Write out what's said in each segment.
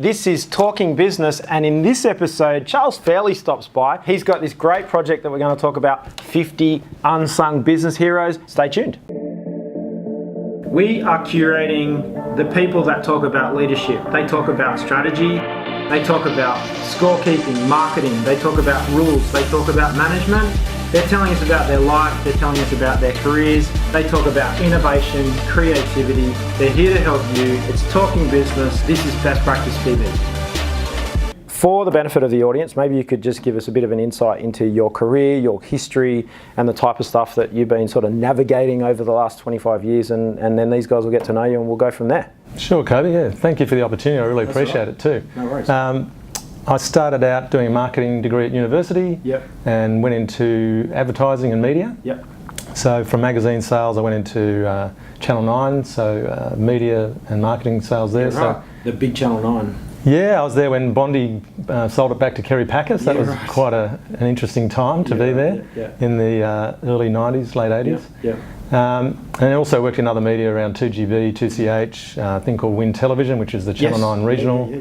This is Talking Business, and in this episode, Charles Fairlie stops by. He's got this great project that we're going to talk about, 50 Unsung Business Heroes. Stay tuned. We are curating the people that talk about leadership. They talk about strategy, they talk about scorekeeping, marketing, they talk about rules, they talk about management. They're telling us about their life, they're telling us about their careers, they talk about innovation, creativity. They're here to help you. It's Talking Business. This is Best Practice TV. For the benefit of the audience, maybe you could just give us a bit of an insight into your career, your history, and the type of stuff that you've been sort of navigating over the last 25 years, and then these guys will get to know you and we'll go from there. Sure, Kobe, yeah. Thank you for the opportunity. I really appreciate it too. No worries. I started out doing a marketing degree at university. Yep. And went into advertising and media. Yep. So from magazine sales I went into Channel 9, so media and marketing sales there. Yeah, right. So the big Channel 9. Yeah, I was there when Bondi sold it back to Kerry Packer, so that was quite an interesting time to be there in the early 90s, late 80s. Yeah. And I also worked in other media around 2GB, 2CH, a thing called Win Television, which is the Channel 9 regional,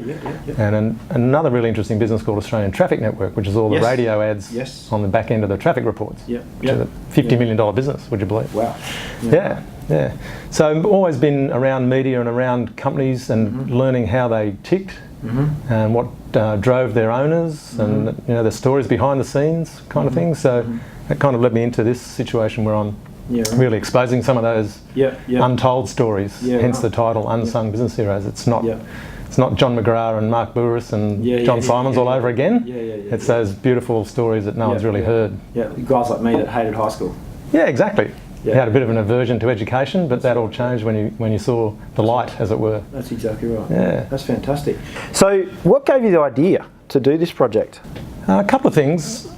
and another really interesting business called Australian Traffic Network, which is all the radio ads on the back end of the traffic reports, which is a $50 million business, would you believe? Wow. Yeah. So I've always been around media and around companies and learning how they ticked and what drove their owners and the stories behind the scenes kind of thing. So that kind of led me into this situation where I'm really exposing some of those untold stories, hence the title Unsung Business Heroes. It's not John McGrath and Mark Bouris and John Simons all over again. It's those beautiful stories that no one's really heard. Yeah, guys like me that hated high school. Yeah, exactly. You had a bit of an aversion to education, but that all changed when you saw the light, as it were. That's exactly right. Yeah. That's fantastic. So what gave you the idea to do this project? A couple of things.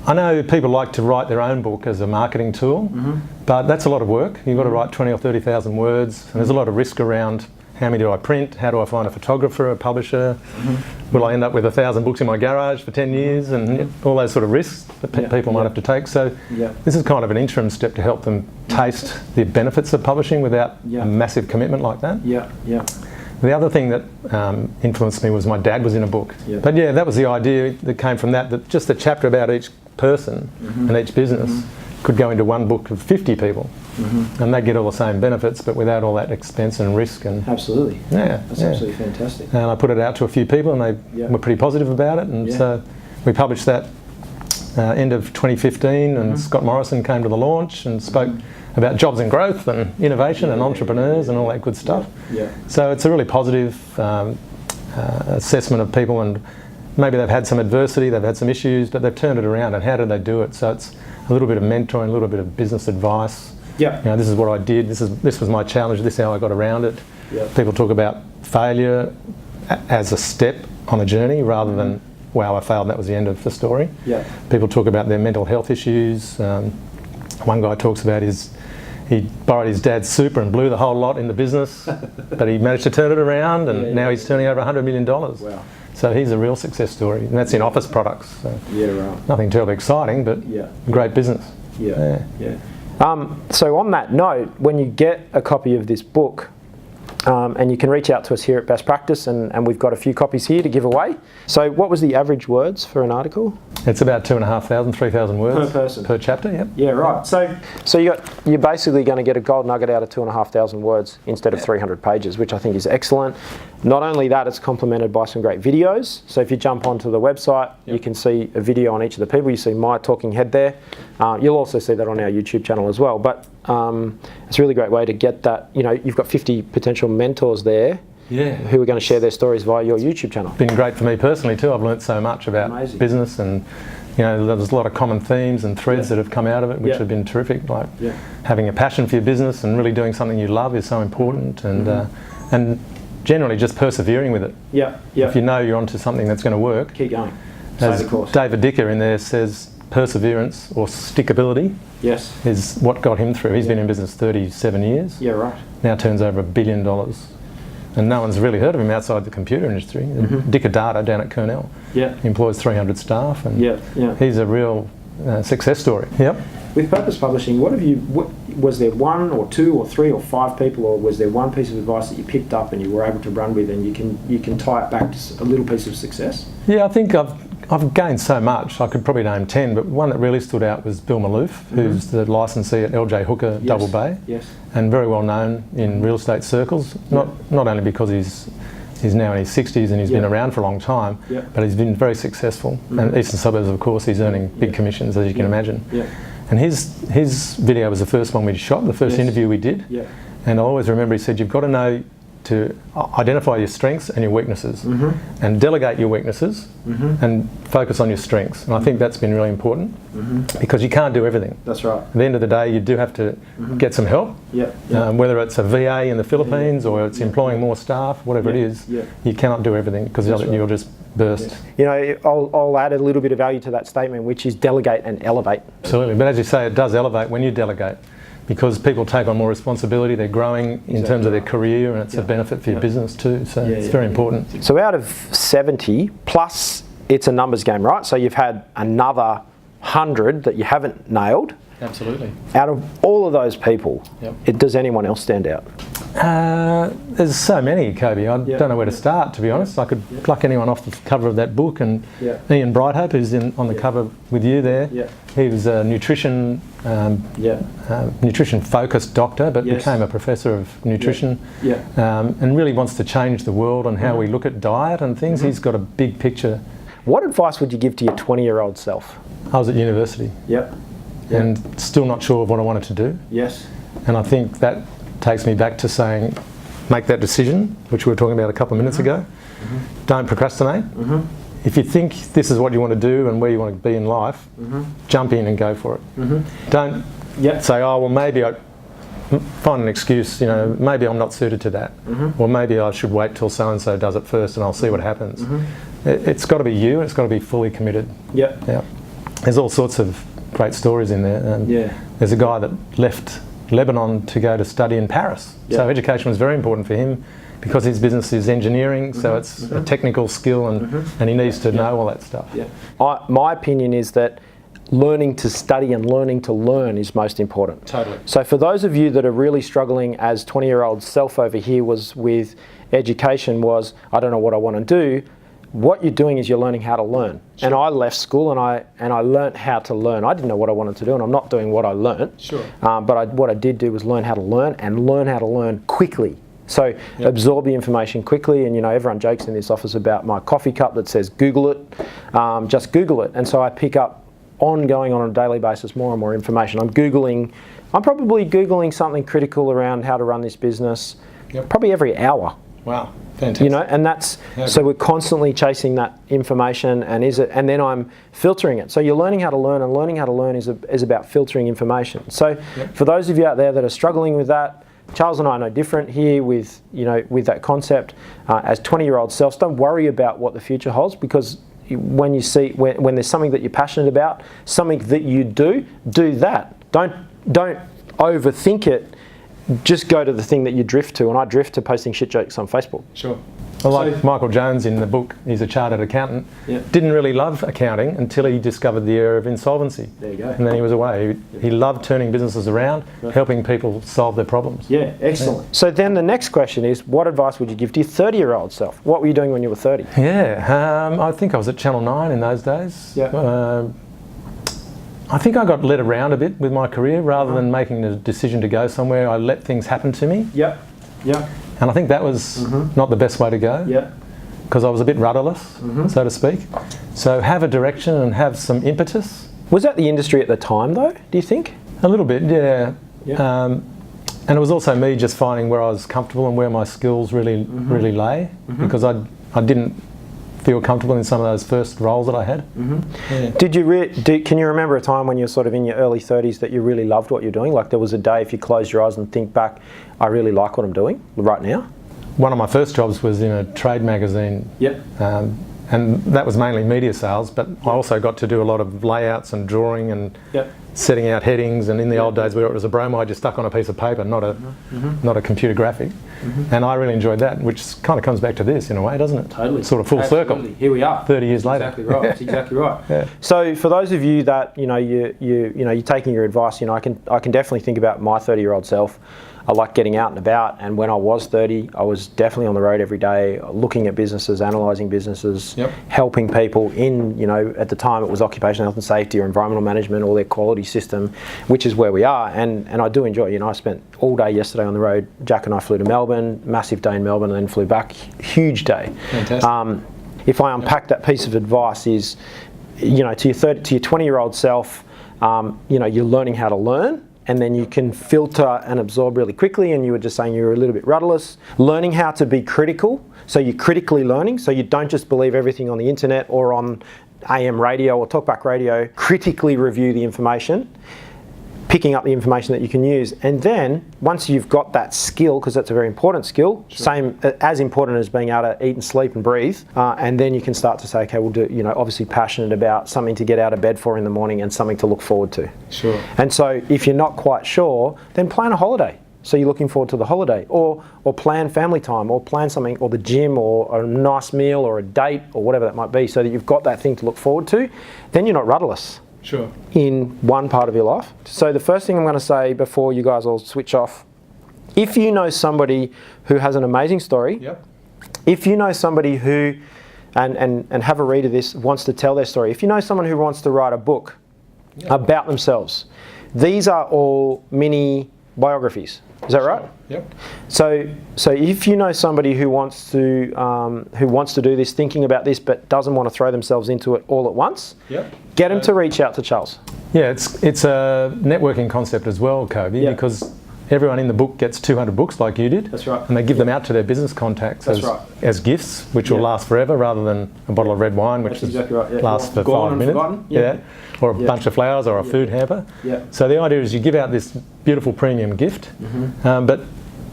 I know people like to write their own book as a marketing tool, but that's a lot of work. You've got to write 20 or 30,000 words, and there's a lot of risk around how many do I print, how do I find a photographer, a publisher, will I end up with 1,000 books in my garage for 10 years, and all those sort of risks that people might have to take. So this is kind of an interim step to help them taste the benefits of publishing without a massive commitment like that. The other thing that influenced me was my dad was in a book. But yeah, that was the idea that came from that just a chapter about each person and each business could go into one book of 50 people and they get all the same benefits but without all that expense and risk. And absolutely. That's absolutely fantastic. And I put it out to a few people and they were pretty positive about it, and so we published that end of 2015 and Scott Morrison came to the launch and spoke about jobs and growth and innovation and entrepreneurs and all that good stuff. So it's a really positive assessment of people, and maybe they've had some adversity, they've had some issues, but they've turned it around, and how did they do it? So it's a little bit of mentoring, a little bit of business advice. This is what I did, this was my challenge, this is how I got around it. People talk about failure as a step on a journey rather than, wow, I failed, that was the end of the story. People talk about their mental health issues. One guy talks about he borrowed his dad's super and blew the whole lot in the business, but he managed to turn it around, and now he's turning over $100 million. Wow. So he's a real success story, and that's in office products. So nothing terribly exciting, but great business. So on that note, when you get a copy of this book, and you can reach out to us here at Best Practice, and we've got a few copies here to give away. So what was the average words for an article? It's about 2,500, 3,000 words per person. Per chapter, Yeah, right. So you're basically going to get a gold nugget out of 2,500 words instead of 300 pages, which I think is excellent. Not only that, it's complemented by some great videos. So if you jump onto the website, you can see a video on each of the people. You see my talking head there. You'll also see that on our YouTube channel as well. But it's a really great way to get that. You've got 50 potential mentors there who are going to share their stories via your YouTube channel. Been great for me personally too. I've learnt so much about business, and there's a lot of common themes and threads that have come out of it, which have been terrific. Like having a passion for your business and really doing something you love is so important, and generally just persevering with it. If you know you're onto something that's going to work, keep going. As David Dicker in there says, perseverance or stickability is what got him through. He's been in business 37 years. Now turns over $1 billion. And no one's really heard of him outside the computer industry. Dicker Data down at Cornell. He employs 300 staff, and he's a real success story. Yep. With Purpose Publishing, was there one or two or three or five people, or was there one piece of advice that you picked up and you were able to run with, and you can tie it back to a little piece of success? Yeah, I think I've gained so much. I could probably name 10, but one that really stood out was Bill Maloof, who's the licensee at LJ Hooker Double Bay, and very well known in real estate circles. Not only because he's now in his 60s and he's been around for a long time, but he's been very successful. And Eastern Suburbs, of course, he's earning big commissions, as you can imagine. And his video was the first one we shot, the first interview we did. And I always remember he said, you've got to know to identify your strengths and your weaknesses, and delegate your weaknesses, and focus on your strengths. And I think that's been really important, because you can't do everything. That's right. At the end of the day, you do have to get some help, whether it's a VA in the Philippines or it's employing more staff, whatever it is. You cannot do everything, because you'll just burst. You know, I'll add a little bit of value to that statement, which is delegate and elevate. Absolutely, but as you say, it does elevate when you delegate, because people take on more responsibility, they're growing in terms of their career, and it's a benefit for your business too, so it's very important. So out of 70, plus it's a numbers game, right? So you've had another 100 that you haven't nailed. Absolutely. Out of all of those people, does anyone else stand out? There's so many, Kobe. I don't know where to start, to be honest. I could pluck anyone off the cover of that book, and Ian Brighthope, who's on the cover with you there. He was a nutrition focused doctor, but became a professor of nutrition, and really wants to change the world on how we look at diet and things. He's got a big picture. What advice would you give to your 20-year-old self? I was at university. And still not sure of what I wanted to do. And I think that takes me back to saying, make that decision, which we were talking about a couple of minutes ago. Don't procrastinate. If you think this is what you want to do and where you want to be in life, jump in and go for it. Don't say, oh, well, maybe I find an excuse, you know, maybe I'm not suited to that. Or maybe I should wait till so-and-so does it first and I'll see what happens. It's got to be you, and it's got to be fully committed. There's all sorts of great stories in there. There's a guy that left Lebanon to go to study in Paris. So education was very important for him, because his business is engineering, so it's a technical skill, and he needs to know all that stuff. My opinion is that learning to study and learning to learn is most important. Totally. So for those of you that are really struggling, as 20-year-old self over here was with education, I don't know what I want to do, what you're doing is you're learning how to learn. And I left school and I learnt how to learn. I didn't know what I wanted to do, and I'm not doing what I learnt. But what I did do was learn how to learn, and learn how to learn quickly. So absorb the information quickly, and you know, everyone jokes in this office about my coffee cup that says Google it. Just Google it. And so I pick up ongoing on a daily basis more and more information. I'm probably Googling something critical around how to run this business probably every hour. Wow. Fantastic. You know, and that's so we're constantly chasing that information, and then I'm filtering it. So you're learning how to learn, and learning how to learn is about filtering information. So for those of you out there that are struggling with that, Charles and I are no different here with that concept. As 20-year-old selves, don't worry about what the future holds, because when you see when there's something that you're passionate about, something that you do that. Don't overthink it. Just go to the thing that you drift to, and I drift to posting shit jokes on Facebook. Well, like Michael Jones in the book, he's a chartered accountant, didn't really love accounting until he discovered the area of insolvency. There you go. And then he was away. He loved turning businesses around, helping people solve their problems. Excellent. So then the next question is, what advice would you give to your 30-year-old self? What were you doing when you were 30? I think I was at Channel 9 in those days. I think I got led around a bit with my career. Rather than making the decision to go somewhere, I let things happen to me. And I think that was not the best way to go, because I was a bit rudderless, so to speak. So have a direction and have some impetus. Was that the industry at the time, though, do you think? A little bit, yeah. And it was also me just finding where I was comfortable and where my skills really lay, because I didn't feel comfortable in some of those first roles that I had. Can you remember a time when you're sort of in your early 30s that you really loved what you're doing? Like there was a day, if you close your eyes and think back, I really like what I'm doing right now? One of my first jobs was in a trade magazine. And that was mainly media sales, but I also got to do a lot of layouts and drawing and setting out headings. And in the old days where it was a bromide you stuck on a piece of paper, not a computer graphic. And I really enjoyed that, which kind of comes back to this in a way, doesn't it? Totally. Sort of full circle. Here we are. 30 years later. Exactly right. That's exactly right. Yeah. So for those of you that you're taking your advice, I can definitely think about my 30-year-old self. I like getting out and about, and when I was 30, I was definitely on the road every day, looking at businesses, analysing businesses, helping people in, at the time it was occupational health and safety or environmental management or their quality system, which is where we are, and I do enjoy it. I spent all day yesterday on the road. Jack and I flew to Melbourne, massive day in Melbourne, and then flew back, huge day. Fantastic. If I unpack that piece of advice is, to your 20-year-old self, you're learning how to learn. And then you can filter and absorb really quickly, and you were just saying you were a little bit rudderless. Learning how to be critical, so you're critically learning, so you don't just believe everything on the internet or on AM radio or talkback radio. Critically review the information, picking up the information that you can use, and then once you've got that skill, because that's a very important skill, same as important as being able to eat and sleep and breathe, and then you can start to say, okay, we'll do, obviously passionate about something to get out of bed for in the morning and something to look forward to. Sure. And so if you're not quite sure, then plan a holiday. So you're looking forward to the holiday, or plan family time, or plan something, or the gym, or a nice meal, or a date, or whatever that might be, so that you've got that thing to look forward to. Then you're not rudderless. Sure. In one part of your life. So the first thing I'm going to say before you guys all switch off, if you know somebody who has an amazing story, if you know somebody who, and have a read of this, wants to tell their story, if you know someone who wants to write a book about themselves, these are all mini biographies. Is that right? Yep. So if you know somebody who wants to do this, thinking about this, but doesn't want to throw themselves into it all at once, get them to reach out to Charles. Yeah, it's a networking concept as well, Kobe, because everyone in the book gets 200 books like you did. That's right. And they give them out to their business contacts as gifts, which will last forever, rather than a bottle of red wine, which lasts for 5 minutes. Or a bunch of flowers, or a food hamper. So the idea is you give out this beautiful premium gift, but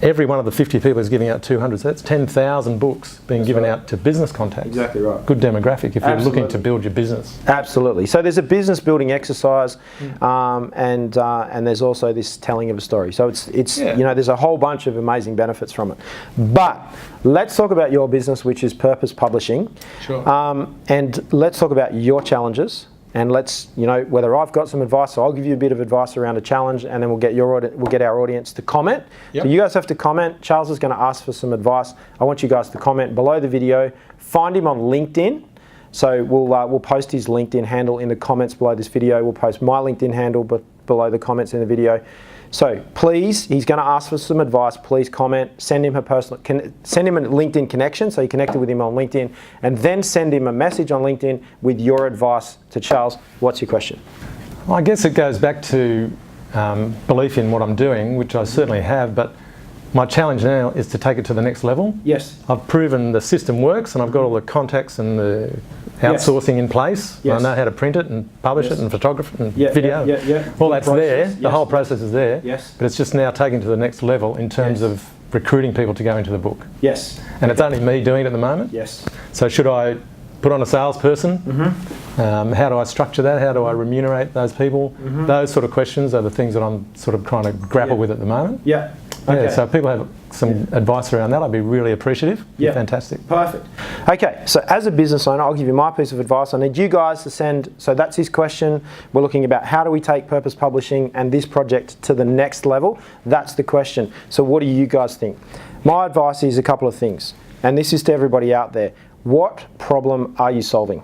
every one of the 50 people is giving out 200, so that's 10,000 books being given out to business contacts. Exactly right. Good demographic if you're looking to build your business. Absolutely. So there's a business building exercise, and there's also this telling of a story. So it's there's a whole bunch of amazing benefits from it. But let's talk about your business, which is Purpose Publishing. Sure. And let's talk about your challenges. And let's, whether I've got some advice, so I'll give you a bit of advice around a challenge, and then we'll get our audience to comment. So you guys have to comment. Charles is going to ask for some advice. I want you guys to comment below the video. Find him on LinkedIn. So we'll post his LinkedIn handle in the comments below this video. We'll post my LinkedIn handle below the comments in the video. So please, he's going to ask for some advice. Please comment. Send him a LinkedIn connection, so you connected with him on LinkedIn, and then send him a message on LinkedIn with your advice to Charles. What's your question? Well, I guess it goes back to belief in what I'm doing, which I certainly have, but my challenge now is to take it to the next level. Yes. I've proven the system works, and I've got all the contacts and the outsourcing in place. I know how to print it and publish it and photograph it and video. All that's there. The whole process is there. But it's just now taken to the next level in terms of recruiting people to go into the book. And it's only me doing it at the moment. So should I put on a salesperson? How do I structure that? How do I remunerate those people? Those sort of questions are the things that I'm sort of trying to grapple with at the moment. So if people have some advice around that, I'd be really appreciative. Fantastic. Perfect. Okay, so as a business owner, I'll give you my piece of advice. I need you guys to send, so that's his question. We're looking about how do we take Purpose Publishing and this project to the next level? That's the question. So what do you guys think? My advice is a couple of things, and this is to everybody out there. What problem are you solving?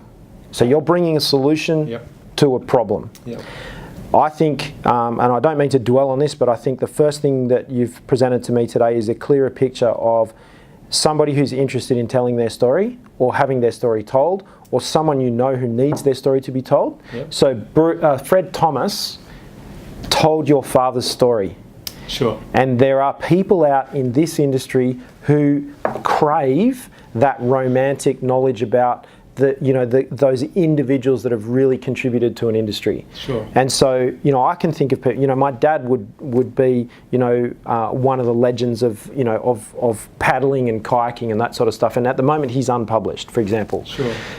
So you're bringing a solution to a problem. I think, and I don't mean to dwell on this, but I think the first thing that you've presented to me today is a clearer picture of somebody who's interested in telling their story or having their story told, or someone you know who needs their story to be told. So Fred Thomas told your father's story. And there are people out in this industry who crave that romantic knowledge about those individuals that have really contributed to an industry. And so, I can think of people, my dad would be, one of the legends of paddling and kayaking and that sort of stuff. And at the moment, he's unpublished, for example.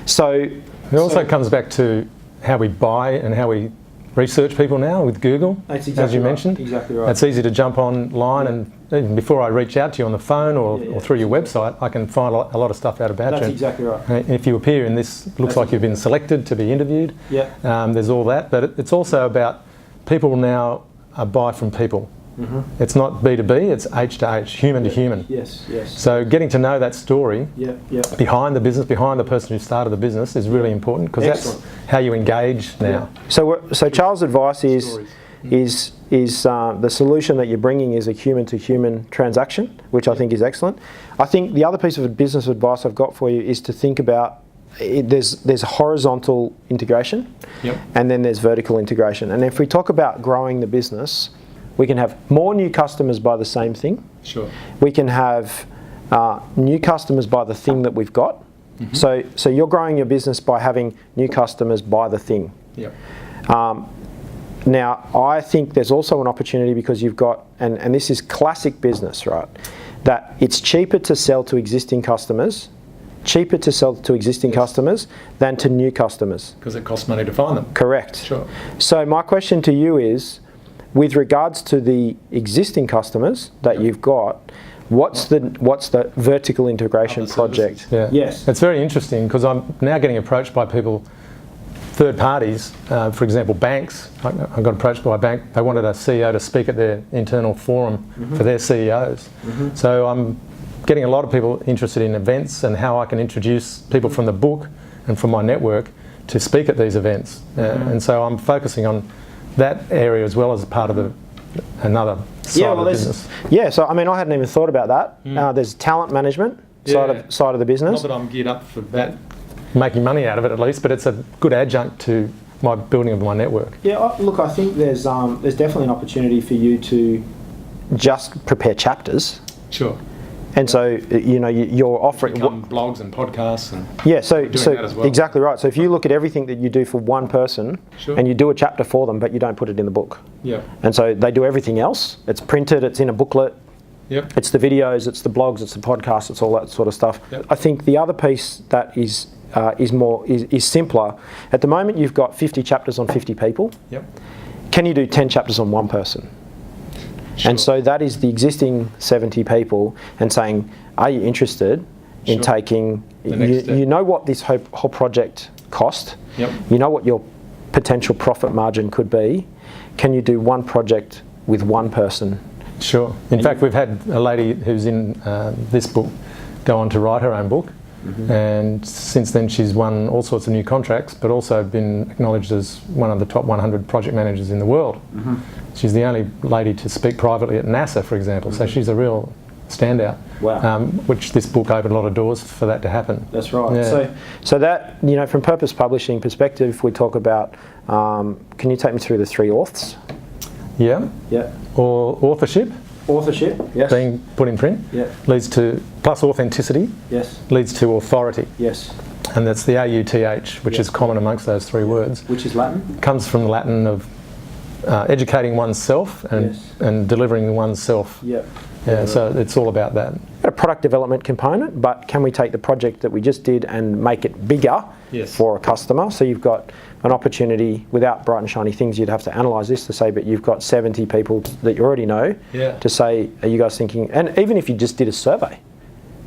So it also comes back to how we buy and how we research people now with Google, That's exactly as you right. mentioned. Exactly right. It's easy to jump online and even before I reach out to you on the phone or through your website, I can find a lot of stuff out about That's you. exactly right. And if you appear in this, looks like you've been selected to be interviewed. Yeah. There's all that, but it's also about people now buy from people. Mm-hmm. It's not B2B, it's H to H, human to human. Yes, yes. So getting to know that story behind the business, behind the person who started the business is really important because that's how you engage now. So Charles' advice is the solution that you're bringing is a human-to-human transaction, which I think is excellent. I think the other piece of business advice I've got for you is to think about there's horizontal integration, and then there's vertical integration. And if we talk about growing the business, we can have more new customers by the same thing. Sure. We can have new customers by the thing that we've got. Mm-hmm. So you're growing your business by having new customers by the thing. Yep. Now, I think there's also an opportunity because you've got, and this is classic business, right? That it's cheaper to sell to existing customers, than to new customers. Because it costs money to find them. Correct. Sure. So my question to you is, with regards to the existing customers that you've got, what's the vertical integration project? Yeah. Yes. It's very interesting because I'm now getting approached by people, third parties, for example, banks. I got approached by a bank. They wanted a CEO to speak at their internal forum for their CEOs. Mm-hmm. So I'm getting a lot of people interested in events and how I can introduce people from the book and from my network to speak at these events. And so I'm focusing on that area as well as a part of another side of the business. Yeah, so I mean, I hadn't even thought about that. There's talent management side of the business. Not that I'm geared up for that, making money out of it at least, but it's a good adjunct to my building of my network. Yeah, look, I think there's definitely an opportunity for you to just prepare chapters. Sure. And so, you're offering blogs and podcasts and so that as well. Exactly right. So if you look at everything that you do for one person and you do a chapter for them, but you don't put it in the book. Yeah. And so they do everything else. It's printed, it's in a booklet. Yep. It's the videos, it's the blogs, it's the podcasts, it's all that sort of stuff. Yep. I think the other piece that is simpler. At the moment, you've got 50 chapters on 50 people. Yep. Can you do 10 chapters on one person? Sure. And so that is the existing 70 people and saying, are you interested in taking, you know what this whole project cost, you know what your potential profit margin could be, can you do one project with one person? Sure. In fact, we've had a lady who's in this book go on to write her own book. Mm-hmm. And since then she's won all sorts of new contracts, but also been acknowledged as one of the top 100 project managers in the world. Mm-hmm. She's the only lady to speak privately at NASA, for example, so she's a real standout. Wow. Which this book opened a lot of doors for that to happen. That's right. Yeah. So that, from Purpose Publishing perspective, we talk about, can you take me through the three auths? Yeah. Yeah. Or authorship. Authorship, yes. Being put in print. Yeah. Leads to, plus authenticity. Yes. Leads to authority. Yes. And that's the AUTH, which is common amongst those three words. Which is Latin? Comes from the Latin of educating oneself and delivering oneself. Yep. Yeah, so it's all about that. A product development component, but can we take the project that we just did and make it bigger for a customer? So you've got an opportunity, without bright and shiny things, you'd have to analyse this to say, but you've got 70 people that you already know to say, are you guys thinking, and even if you just did a survey,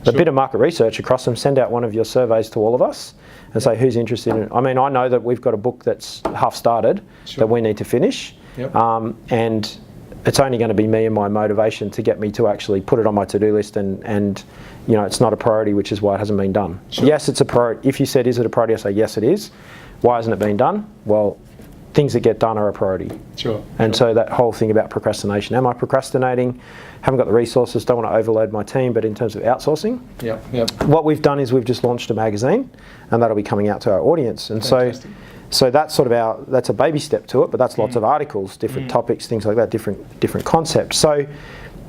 a bit of market research across them, send out one of your surveys to all of us and say who's interested in it. I mean, I know that we've got a book that's half started that we need to finish, and it's only going to be me and my motivation to get me to actually put it on my to-do list and it's not a priority, which is why it hasn't been done. Sure. Yes, it's a priority. If you said, is it a priority? I say, yes, it is. Why hasn't it been done? Well, things that get done are a priority. Sure. And so that whole thing about procrastination. Am I procrastinating? Haven't got the resources, don't want to overload my team, but in terms of outsourcing, what we've done is we've just launched a magazine and that'll be coming out to our audience. And so that's sort of that's a baby step to it, but that's lots of articles, different topics, things like that, different concepts. So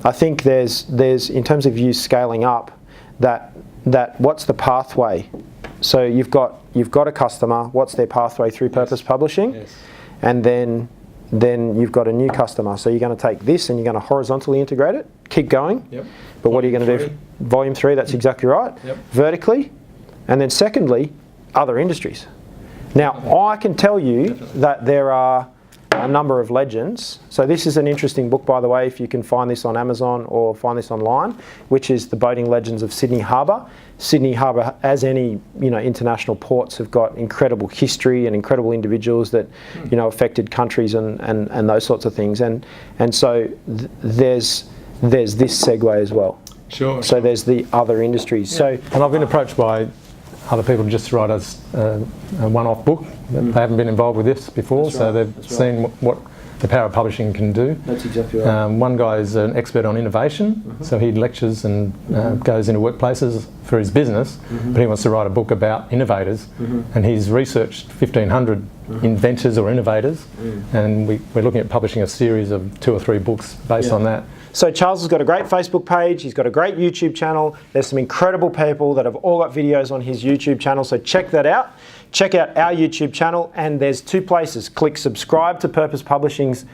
I think there's in terms of you scaling up, that what's the pathway? So you've got a customer, what's their pathway through Purpose Publishing? Yes. And then you've got a new customer. So you're going to take this and you're going to horizontally integrate it, keep going. Yep. But what are you going to do? Volume 3, that's exactly right. Yep. Vertically. And then secondly, other industries. Now, I can tell you that there are a number of legends. So this is an interesting book, by the way, if you can find this on Amazon or find this online, which is The Boating Legends of Sydney Harbour. Sydney Harbour, as any international ports, have got incredible history and incredible individuals that affected countries and those sorts of things. And so there's this segue as well. Sure. So there's the other industries. Yeah. So, and I've been approached by other people to just write us a one-off book. They haven't been involved with this before, so they've seen what the power of publishing can do. That's exactly right. One guy is an expert on innovation, so he lectures and goes into workplaces for his business, but he wants to write a book about innovators, and he's researched 1,500 inventors or innovators, and we're looking at publishing a series of 2 or 3 books based on that. So Charles has got a great Facebook page, he's got a great YouTube channel, there's some incredible people that have all got videos on his YouTube channel, so check that out. Check out our YouTube channel, and there's 2 places. Click subscribe to Purpose Publishing's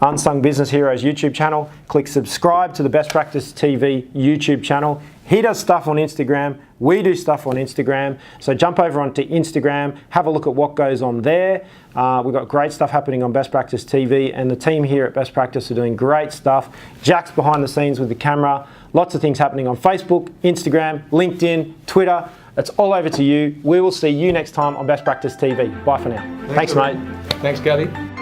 Unsung Business Heroes YouTube channel, click subscribe to the Best Practice TV YouTube channel. He does stuff on Instagram, we do stuff on Instagram, so jump over onto Instagram, have a look at what goes on there. We've got great stuff happening on Best Practice TV, and the team here at Best Practice are doing great stuff. Jack's behind the scenes with the camera, lots of things happening on Facebook, Instagram, LinkedIn, Twitter. It's all over to you. We will see you next time on Best Practice TV. Bye for now. Thanks mate. Thanks, Gabby.